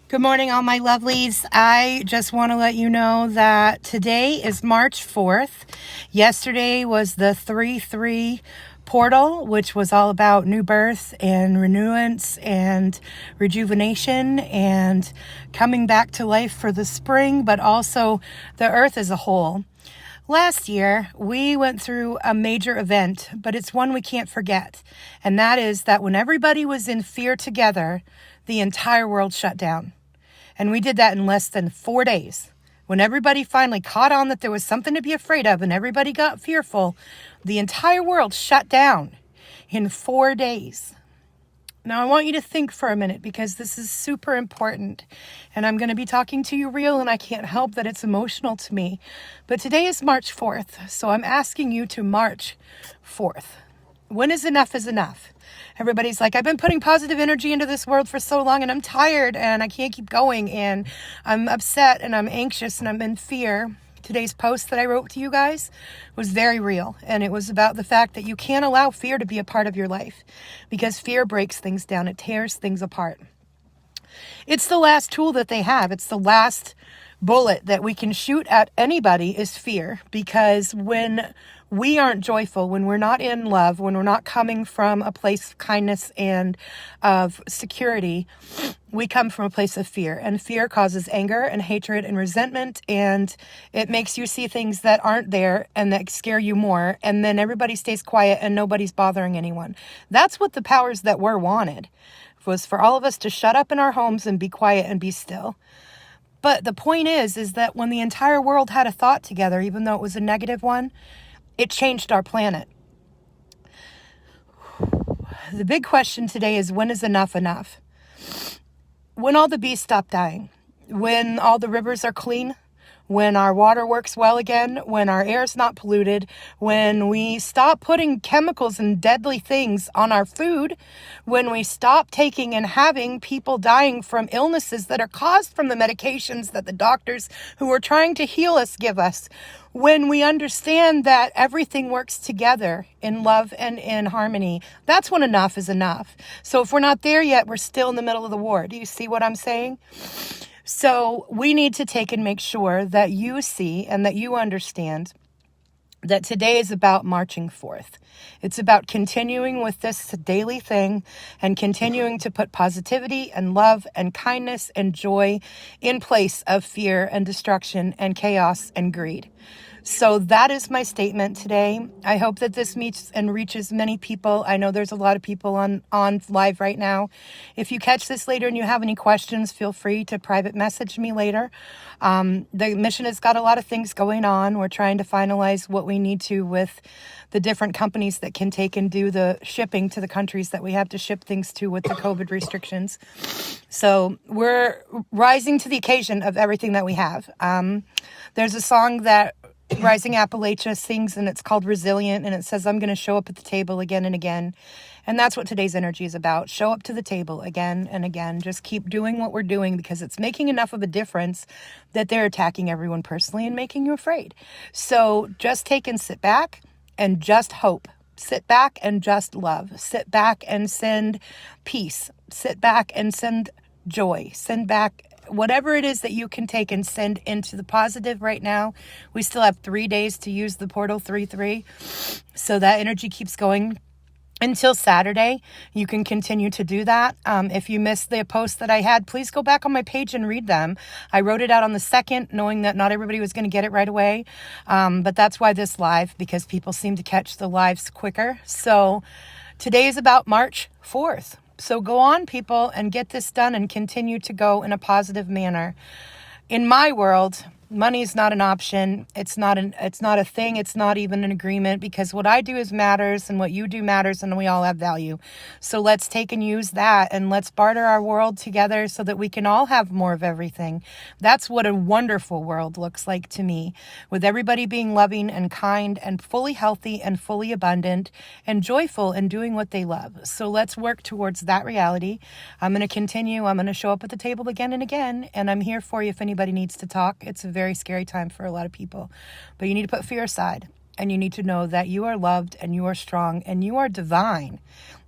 Good morning, all my lovelies. I just want to let you know that today is March 4th. Yesterday was the 3-3 portal, which was all about new birth and renewance and rejuvenation and coming back to life for the spring, but also the earth as a whole. Last year, we went through a major event, but it's one we can't forget. And that is that when everybody was in fear together, the entire world shut down. And we did that in less than 4 days. When everybody finally caught on that there was something to be afraid of and everybody got fearful, the entire world shut down in 4 days. Now, I want you to think for a minute because this is super important. And I'm going to be talking to you real, and I can't help that it's emotional to me. But today is March 4th, so I'm asking you to March 4th. When is enough? Everybody's like, I've been putting positive energy into this world for so long and I'm tired and I can't keep going and I'm upset and I'm anxious and I'm in fear. Today's post that I wrote to you guys was very real, and it was about the fact that you can't allow fear to be a part of your life because fear breaks things down. It tears things apart. It's the last tool that they have. It's the last bullet that we can shoot at anybody is fear, because when we aren't joyful, when we're not in love, when we're not coming from a place of kindness and of security, we come from a place of fear. And fear causes anger and hatred and resentment, and it makes you see things that aren't there and that scare you more. And then everybody stays quiet and nobody's bothering anyone. That's what the powers that were wanted, was for all of us to shut up in our homes and be quiet and be still. But the point is that when the entire world had a thought together, even though it was a negative one, it changed our planet. The big question today is, when is enough? When all the bees stop dying, when all the rivers are clean, when our water works well again, when our air is not polluted, when we stop putting chemicals and deadly things on our food, when we stop taking and having people dying from illnesses that are caused from the medications that the doctors who are trying to heal us give us, when we understand that everything works together in love and in harmony, that's when enough is enough. So if we're not there yet, we're still in the middle of the war. Do you see what I'm saying? So we need to take and make sure that you see and that you understand that today is about marching forth. It's about continuing with this daily thing and continuing to put positivity and love and kindness and joy in place of fear and destruction and chaos and greed. So that is my statement today. I hope that this meets and reaches many people. I know there's a lot of people on live right now. If you catch this later and you have any questions, feel free to private message me later. The mission has got a lot of things going on. We're trying to finalize what we need to with the different companies that can take and do the shipping to the countries that we have to ship things to with the COVID restrictions. So we're rising to the occasion of everything that we have. There's a song that Rising Appalachia sings, and it's called Resilient, and it says, I'm going to show up at the table again and again. And that's what today's energy is about. Show up to the table again and again. Just keep doing what we're doing because it's making enough of a difference that they're attacking everyone personally and making you afraid. So just take and sit back and just hope. Sit back and just love. Sit back and send peace. Sit back and send joy. Send back whatever it is that you can take and send into the positive right now. We still have 3 days to use the portal 3-3. So that energy keeps going until Saturday. You can continue to do that. If you missed the post that I had, please go back on my page and read them. I wrote it out on the 2nd, knowing that not everybody was going to get it right away. But that's why this live, because people seem to catch the lives quicker. So today is about March 4th. So go on, people, and get this done and continue to go in a positive manner. In my world, money is not an option. It's not a thing. It's not even an agreement, because what I do matters and what you do matters, and we all have value. So let's take and use that, and let's barter our world together so that we can all have more of everything. That's what a wonderful world looks like to me, with everybody being loving and kind and fully healthy and fully abundant and joyful and doing what they love. So let's work towards that reality. I'm going to continue. I'm going to show up at the table again and again, and I'm here for you if anybody needs to talk. It's a very scary time for a lot of people, but you need to put fear aside, and you need to know that you are loved and you are strong and you are divine.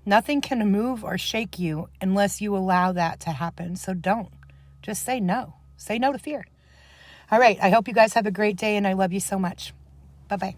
Nothing can move or shake you unless you allow that to happen. So don't. Just say no. Say no to fear. All right. I hope you guys have a great day, and I love you so much. Bye-bye.